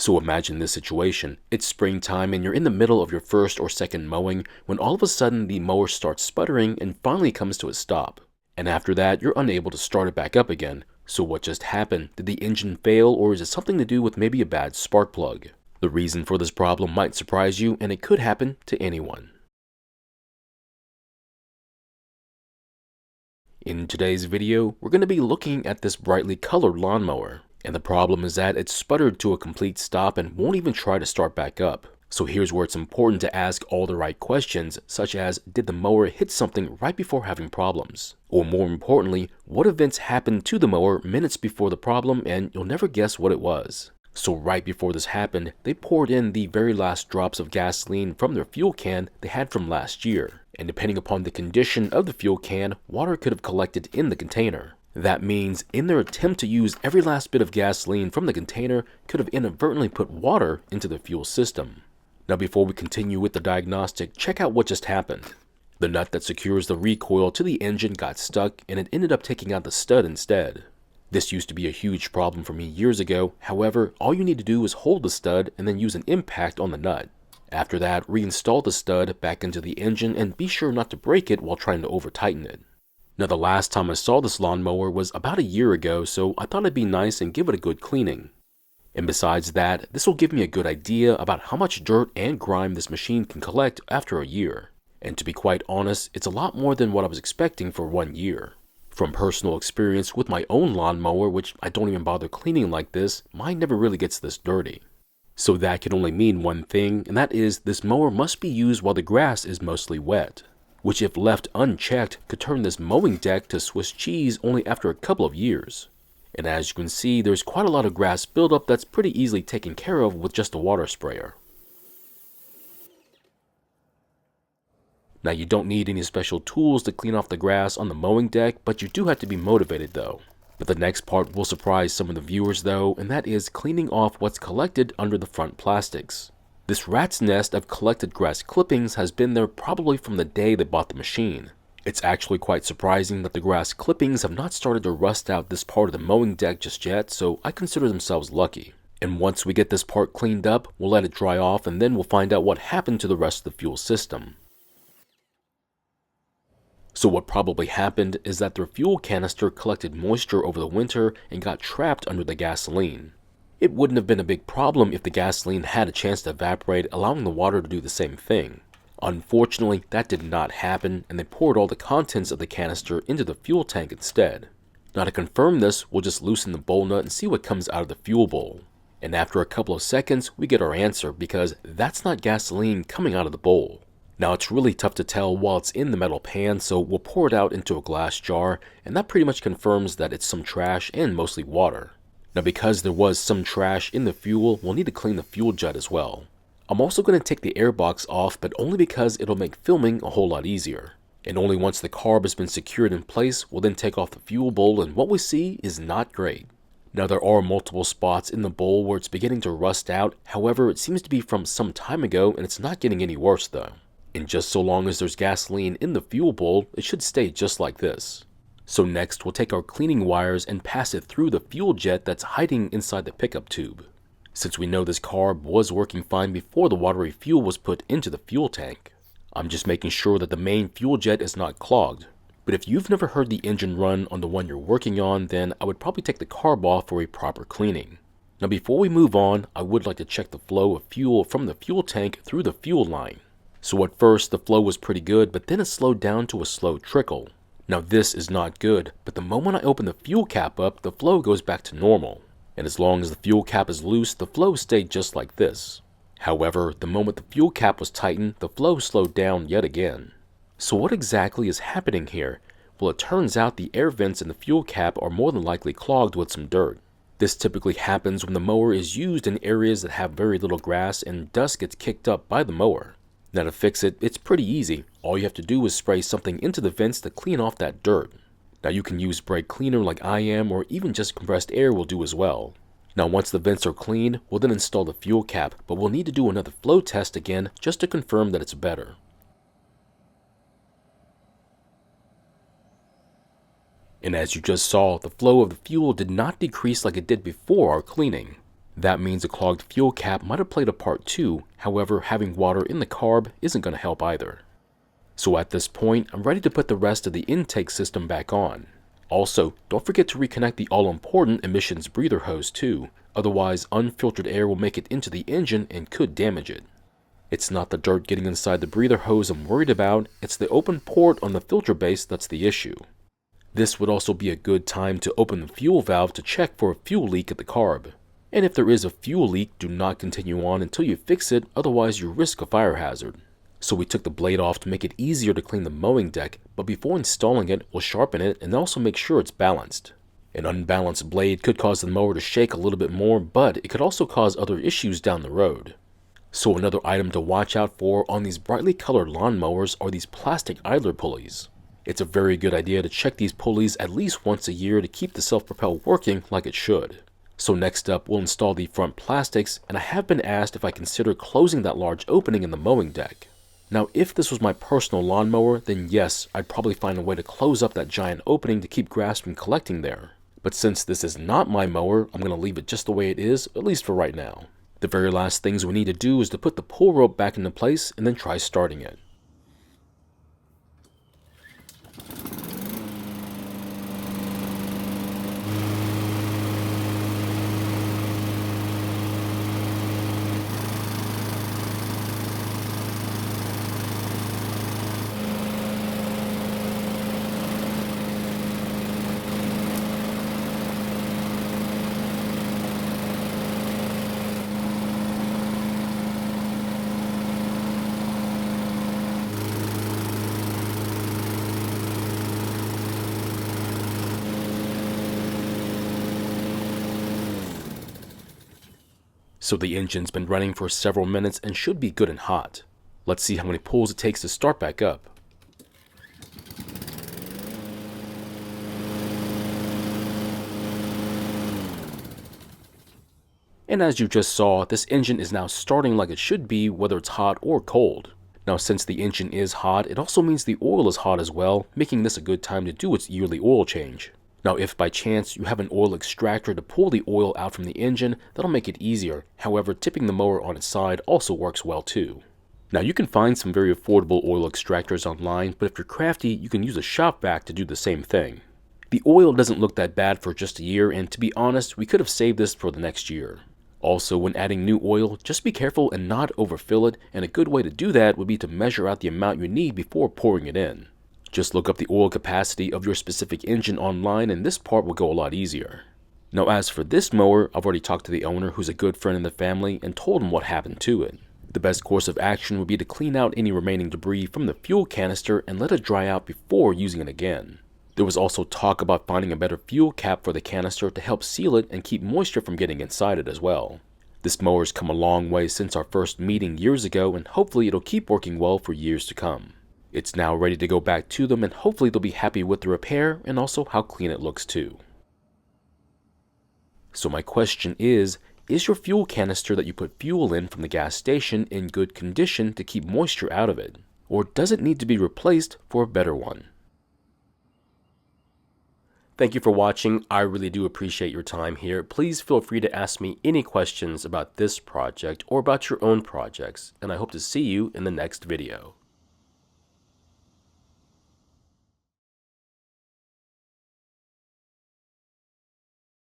So imagine this situation. It's springtime and you're in the middle of your first or second mowing when all of a sudden the mower starts sputtering and finally comes to a stop. And after that, you're unable to start it back up again. So what just happened? Did the engine fail, or is it something to do with maybe a bad spark plug? The reason for this problem might surprise you, and it could happen to anyone. In today's video, we're going to be looking at this brightly colored lawnmower. And the problem is that it's sputtered to a complete stop and won't even try to start back up. So here's where it's important to ask all the right questions, such as, did the mower hit something right before having problems? Or more importantly, what events happened to the mower minutes before the problem, and you'll never guess what it was. So right before this happened, they poured in the very last drops of gasoline from their fuel can they had from last year. And depending upon the condition of the fuel can, water could have collected in the container. That means in their attempt to use every last bit of gasoline from the container could have inadvertently put water into the fuel system. Now before we continue with the diagnostic, check out what just happened. The nut that secures the recoil to the engine got stuck and it ended up taking out the stud instead. This used to be a huge problem for me years ago. However, all you need to do is hold the stud and then use an impact on the nut. After that, reinstall the stud back into the engine and be sure not to break it while trying to over-tighten it. Now the last time I saw this lawnmower was about a year ago, so I thought it'd be nice and give it a good cleaning. And besides that, this will give me a good idea about how much dirt and grime this machine can collect after a year. And to be quite honest, it's a lot more than what I was expecting for 1 year. From personal experience with my own lawnmower, which I don't even bother cleaning like this, mine never really gets this dirty. So that can only mean one thing, and that is this mower must be used while the grass is mostly wet, which if left unchecked could turn this mowing deck to Swiss cheese only after a couple of years. And as you can see, there's quite a lot of grass buildup that's pretty easily taken care of with just a water sprayer. Now you don't need any special tools to clean off the grass on the mowing deck, but you do have to be motivated though. But the next part will surprise some of the viewers though, and that is cleaning off what's collected under the front plastics. This rat's nest of collected grass clippings has been there probably from the day they bought the machine. It's actually quite surprising that the grass clippings have not started to rust out this part of the mowing deck just yet, so I consider themselves lucky. And once we get this part cleaned up, we'll let it dry off and then we'll find out what happened to the rest of the fuel system. So what probably happened is that their fuel canister collected moisture over the winter and got trapped under the gasoline. It wouldn't have been a big problem if the gasoline had a chance to evaporate, allowing the water to do the same thing. Unfortunately, that did not happen, and they poured all the contents of the canister into the fuel tank instead. Now to confirm this, we'll just loosen the bowl nut and see what comes out of the fuel bowl. And after a couple of seconds, we get our answer because that's not gasoline coming out of the bowl. Now it's really tough to tell while it's in the metal pan, so we'll pour it out into a glass jar, and that pretty much confirms that it's some trash and mostly water. Now because there was some trash in the fuel, we'll need to clean the fuel jet as well. I'm also going to take the air box off, but only because it'll make filming a whole lot easier. And only once the carb has been secured in place, we'll then take off the fuel bowl, and what we see is not great. Now there are multiple spots in the bowl where it's beginning to rust out, however it seems to be from some time ago and it's not getting any worse though. And just so long as there's gasoline in the fuel bowl, it should stay just like this. So next we'll take our cleaning wires and pass it through the fuel jet that's hiding inside the pickup tube. Since we know this carb was working fine before the watery fuel was put into the fuel tank, I'm just making sure that the main fuel jet is not clogged. But if you've never heard the engine run on the one you're working on, then I would probably take the carb off for a proper cleaning. Now before we move on, I would like to check the flow of fuel from the fuel tank through the fuel line. So at first the flow was pretty good, but then it slowed down to a slow trickle. Now this is not good, but the moment I open the fuel cap up, the flow goes back to normal. And as long as the fuel cap is loose, the flow stayed just like this. However, the moment the fuel cap was tightened, the flow slowed down yet again. So what exactly is happening here? Well, it turns out the air vents in the fuel cap are more than likely clogged with some dirt. This typically happens when the mower is used in areas that have very little grass and dust gets kicked up by the mower. Now to fix it, it's pretty easy. All you have to do is spray something into the vents to clean off that dirt. Now you can use brake cleaner like I am, or even just compressed air will do as well. Now once the vents are clean, we'll then install the fuel cap, but we'll need to do another flow test again just to confirm that it's better. And as you just saw, the flow of the fuel did not decrease like it did before our cleaning. That means a clogged fuel cap might have played a part too, however having water in the carb isn't going to help either. So at this point, I'm ready to put the rest of the intake system back on. Also, don't forget to reconnect the all-important emissions breather hose too, otherwise unfiltered air will make it into the engine and could damage it. It's not the dirt getting inside the breather hose I'm worried about, it's the open port on the filter base that's the issue. This would also be a good time to open the fuel valve to check for a fuel leak at the carb. And if there is a fuel leak, do not continue on until you fix it, otherwise you risk a fire hazard. So we took the blade off to make it easier to clean the mowing deck, but before installing it, we'll sharpen it and also make sure it's balanced. An unbalanced blade could cause the mower to shake a little bit more, but it could also cause other issues down the road. So another item to watch out for on these brightly colored lawn mowers are these plastic idler pulleys. It's a very good idea to check these pulleys at least once a year to keep the self-propel working like it should. So next up, we'll install the front plastics, and I have been asked if I consider closing that large opening in the mowing deck. Now, if this was my personal lawnmower, then yes, I'd probably find a way to close up that giant opening to keep grass from collecting there. But since this is not my mower, I'm going to leave it just the way it is, at least for right now. The very last things we need to do is to put the pull rope back into place and then try starting it. So the engine's been running for several minutes and should be good and hot. Let's see how many pulls it takes to start back up. And as you just saw, this engine is now starting like it should be, whether it's hot or cold. Now since the engine is hot, it also means the oil is hot as well, making this a good time to do its yearly oil change. Now if by chance you have an oil extractor to pull the oil out from the engine, that'll make it easier. However, tipping the mower on its side also works well too. Now you can find some very affordable oil extractors online, but if you're crafty, you can use a shop vac to do the same thing. The oil doesn't look that bad for just a year, and to be honest, we could have saved this for the next year. Also, when adding new oil, just be careful and not overfill it, and a good way to do that would be to measure out the amount you need before pouring it in. Just look up the oil capacity of your specific engine online and this part will go a lot easier. Now as for this mower, I've already talked to the owner who's a good friend in the family and told him what happened to it. The best course of action would be to clean out any remaining debris from the fuel canister and let it dry out before using it again. There was also talk about finding a better fuel cap for the canister to help seal it and keep moisture from getting inside it as well. This mower's come a long way since our first meeting years ago and hopefully it'll keep working well for years to come. It's now ready to go back to them and hopefully they'll be happy with the repair and also how clean it looks too. So my question is your fuel canister that you put fuel in from the gas station in good condition to keep moisture out of it? Or does it need to be replaced for a better one? Thank you for watching. I really do appreciate your time here. Please feel free to ask me any questions about this project or about your own projects, and I hope to see you in the next video.